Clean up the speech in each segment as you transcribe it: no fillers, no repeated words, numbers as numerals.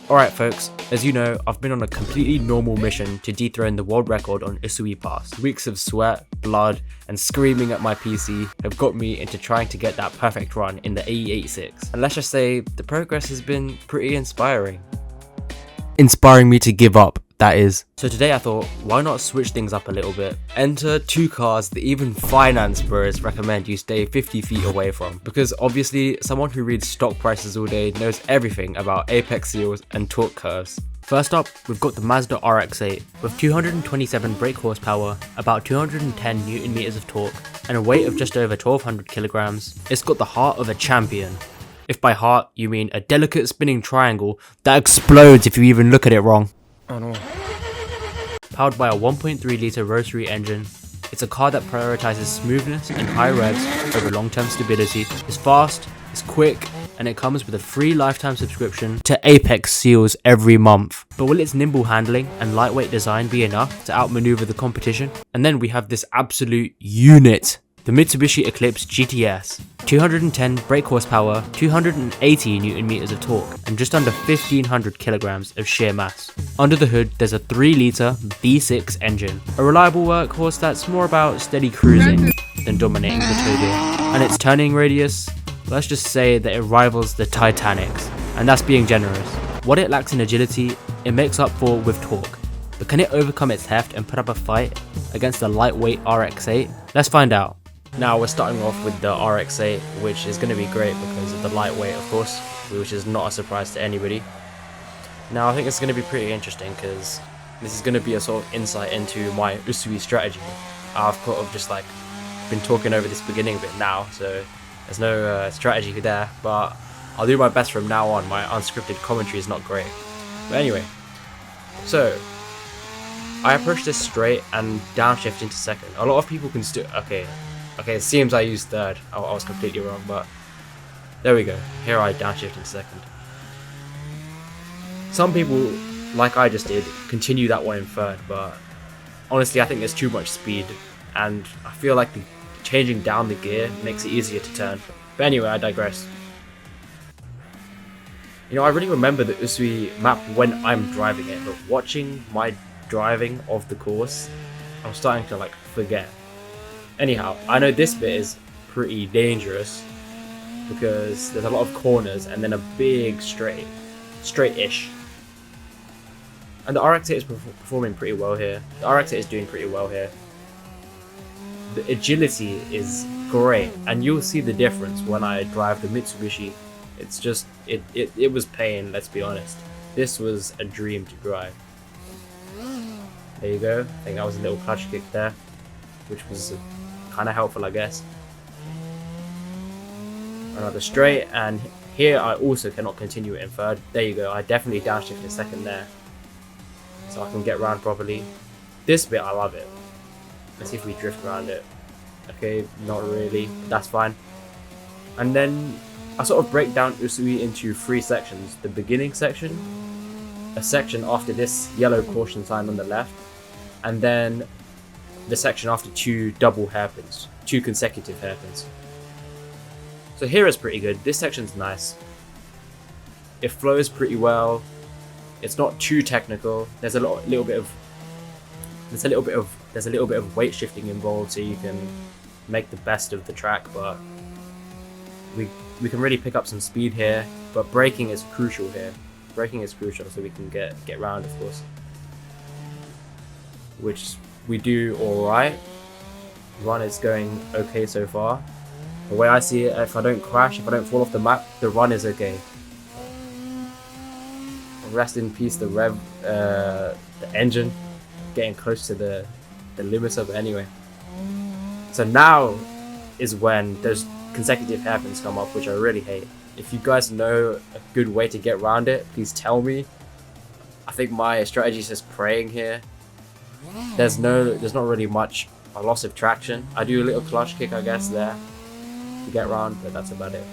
Alright folks, as you know, I've been on a completely normal mission to dethrone the world record on Usui Pass. Weeks of sweat, blood, and screaming at my PC have got me into trying to get that perfect run in the AE86. And let's just say, the progress has been pretty inspiring. Inspiring me to give up, that is. So today I thought, why not switch things up a little bit? Enter two cars that even finance bros recommend you stay 50 feet away from. Because obviously, someone who reads stock prices all day knows everything about apex seals and torque curves. First up, we've got the Mazda RX-8 with 227 brake horsepower, about 210 Newton meters of torque, and a weight of just over 1200 kilograms. It's got the heart of a champion. If by heart you mean a delicate spinning triangle that explodes if you even look at it wrong. Oh no. Powered by a 1.3 litre rotary engine, it's a car that prioritizes smoothness and high revs over long-term stability. It's fast, it's quick, and it comes with a free lifetime subscription to Apex Seals every month. But will its nimble handling and lightweight design be enough to outmaneuver the competition? And then we have this absolute unit, the Mitsubishi Eclipse GTS. 210 brake horsepower, 280 Newton meters of torque, and just under 1500 kilograms of sheer mass. Under the hood, there's a 3 litre V6 engine, a reliable workhorse that's more about steady cruising than dominating the Touge. And its turning radius, let's just say that it rivals the Titanic's, and that's being generous. What it lacks in agility, it makes up for with torque. But can it overcome its heft and put up a fight against the lightweight RX-8? Let's find out. Now we're starting off with the RX-8, which is going to be great because of the lightweight, of course, which is not a surprise to anybody. Now I think it's going to be pretty interesting because this is going to be a sort of insight into my Usui strategy. I've kind of just like been talking over this beginning bit now, so there's no strategy there, but I'll do my best from now on. My unscripted commentary is not great. But anyway, so I approach this straight and downshift into second. A lot of people can still... Okay, it seems I used third. I was completely wrong, but there we go. Here I downshift in second. Some people, like I just did, continue that one in third, but honestly I think there's too much speed, and I feel like changing down the gear makes it easier to turn. But anyway, I digress. You know, I really remember the Usui map when I'm driving it, but watching my driving of the course, I'm starting to like forget. Anyhow, I know this bit is pretty dangerous because there's a lot of corners and then a big straight-ish. And the RX-8 is performing pretty well here. The RX-8 is doing pretty well here. The agility is great, and you'll see the difference when I drive the Mitsubishi. It's just, it was pain, let's be honest. This was a dream to drive. There you go. I think that was a little clutch kick there, which was kind of helpful, I guess. Another straight, and here I also cannot continue it in third. There you go, I definitely downshift in second there, so I can get round properly. This bit, I love it. Let's see if we drift around it. Okay, not really, but that's fine. And then I sort of break down Usui into 3 sections. The beginning section, a section after this yellow caution sign on the left, and then the section after 2 double hairpins, 2 consecutive hairpins. So here is pretty good. This section's nice. It flows pretty well. It's not too technical. There's a little bit of weight shifting involved, so you can make the best of the track. But we can really pick up some speed here. But braking is crucial here. Braking is crucial, so we can get round, of course, which we do alright. Run is going okay so far. The way I see it, if I don't crash, if I don't fall off the map, the run is okay. Rest in peace the engine, getting close to the limiter, but anyway. So now is when those consecutive hairpins come up, which I really hate. If you guys know a good way to get around it, please tell me. I think my strategy is just praying here. There's not really much a loss of traction. I do a little clutch kick, I guess, there to get around, but that's about it.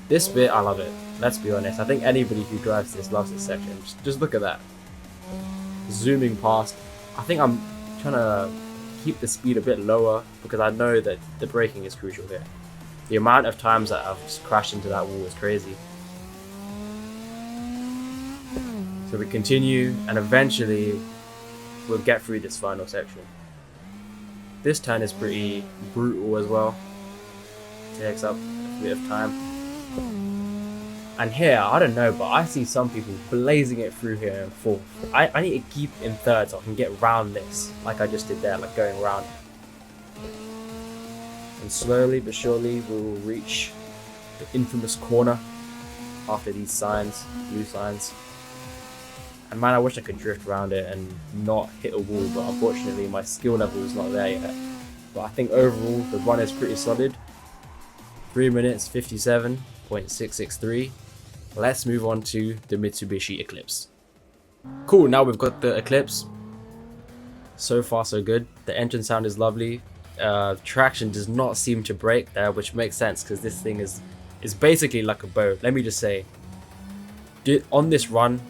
This bit, I love it. Let's be honest. I think anybody who drives this loves this section. Just look at that. Zooming past. I think I'm trying to keep the speed a bit lower because I know that the braking is crucial here. The amount of times that I've just crashed into that wall is crazy. So we continue, and eventually we'll get through this final section. This turn is pretty brutal as well. Takes up a bit of time. And here, I don't know, but I see some people blazing it through here in fourth. I need to keep in third so I can get round this, like I just did there, like going around. And slowly but surely we will reach the infamous corner after these signs, blue signs. And man, I wish I could drift around it and not hit a wall, but unfortunately my skill level is not there yet. But I think overall the run is pretty solid. 3 minutes 57.663. Let's move on to the Mitsubishi Eclipse. Cool, now we've got the Eclipse. So far so good. The engine sound is lovely. Traction does not seem to break there, which makes sense because this thing is basically like a boat. Let me just say, on this run,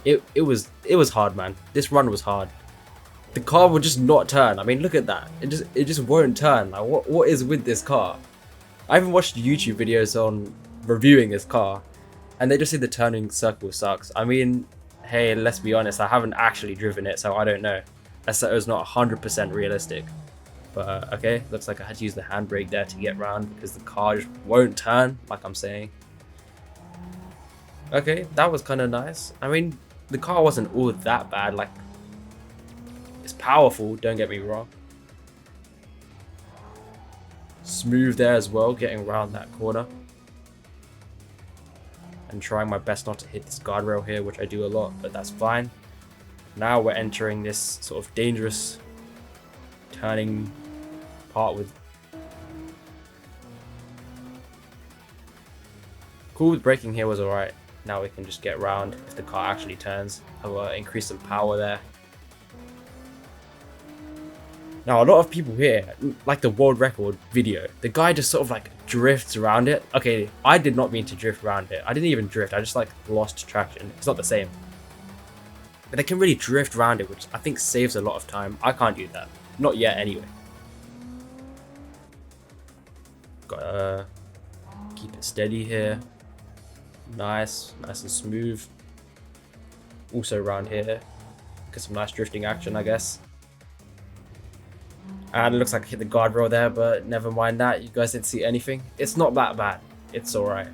it was hard, man. This run was hard. The car would just not turn. I mean, look at that. It just won't turn. Like, what is with this car? I even watched YouTube videos on reviewing this car, and they just say the turning circle sucks. I mean, hey, let's be honest, I haven't actually driven it, so I don't know. That's it was not 100% realistic. But okay, looks like I had to use the handbrake there to get round because the car just won't turn, like I'm saying. Okay, that was kind of nice. I mean, the car wasn't all that bad. Like, it's powerful, don't get me wrong. Smooth there as well, getting around that corner. And trying my best not to hit this guardrail here, which I do a lot, but that's fine. Now we're entering this sort of dangerous turning part with... Cool, the braking here was alright. Now we can just get around if the car actually turns. I'll increase some power there. Now, a lot of people here, like the world record video, the guy just sort of like drifts around it. Okay, I did not mean to drift around it. I didn't even drift, I just like lost traction. It's not the same. But they can really drift around it, which I think saves a lot of time. I can't do that. Not yet, anyway. Gotta keep it steady here. Nice and smooth. Also around here, get some nice drifting action, I guess. And it looks like I hit the guardrail there, but never mind that. You guys didn't see anything. It's not that bad. It's alright.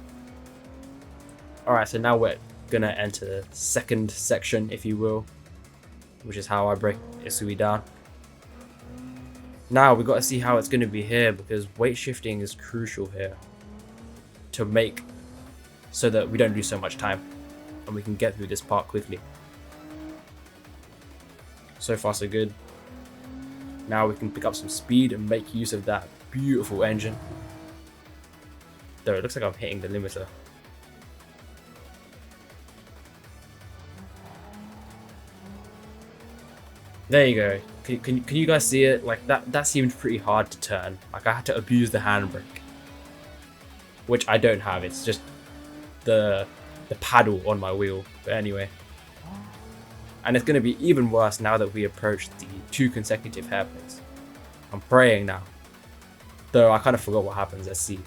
Alright, so now we're gonna enter the second section, if you will, which is how I break Usui down. Now we got to see how it's gonna be here, because weight shifting is crucial here to make so that we don't lose so much time and we can get through this part quickly. So far so good. Now we can pick up some speed and make use of that beautiful engine. Though it looks like I'm hitting the limiter. There you go. Can you guys see it? Like that seemed pretty hard to turn. Like I had to abuse the handbrake, which I don't have. It's just the paddle on my wheel. But anyway. And it's going to be even worse now that we approach the 2 consecutive hairpins. I'm praying now. Though I kind of forgot what happens. Let's see.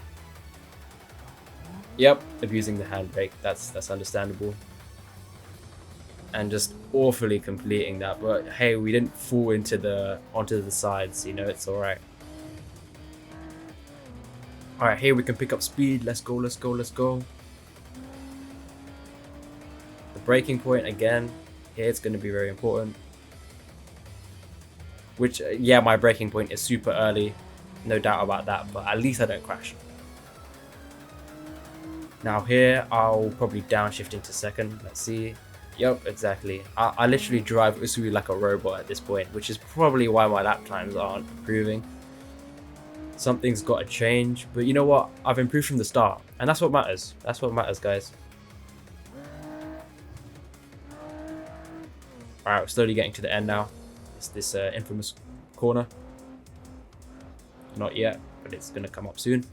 Yep, abusing the handbrake. That's understandable. And just awfully completing that. But hey, we didn't fall onto the sides. You know, it's alright. Alright, here we can pick up speed. Let's go, let's go, let's go. The braking point again. Here it's going to be very important. Which, yeah, my braking point is super early. No doubt about that, but at least I don't crash. Now here, I'll probably downshift into second. Let's see. Yep, exactly. I literally drive Usui like a robot at this point, which is probably why my lap times aren't improving. Something's got to change, but you know what? I've improved from the start, and that's what matters. That's what matters, guys. Alright, we're slowly getting to the end now. It's this infamous corner. Not yet, but it's going to come up soon.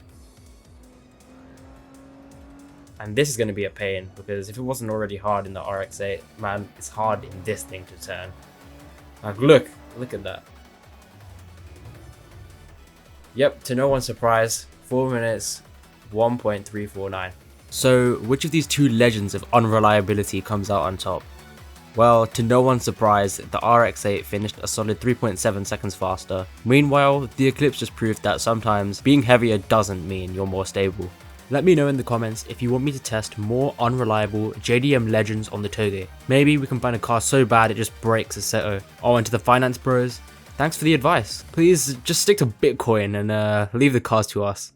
And this is going to be a pain, because if it wasn't already hard in the RX-8, man, it's hard in this thing to turn. Like, look at that. Yep, to no one's surprise, 4 minutes, 1.349. So, which of these two legends of unreliability comes out on top? Well, to no one's surprise, the RX-8 finished a solid 3.7 seconds faster. Meanwhile, the Eclipse just proved that sometimes being heavier doesn't mean you're more stable. Let me know in the comments if you want me to test more unreliable JDM legends on the Touge. Maybe we can find a car so bad it just breaks Assetto. Oh, and to the finance bros, thanks for the advice. Please just stick to Bitcoin and leave the cars to us.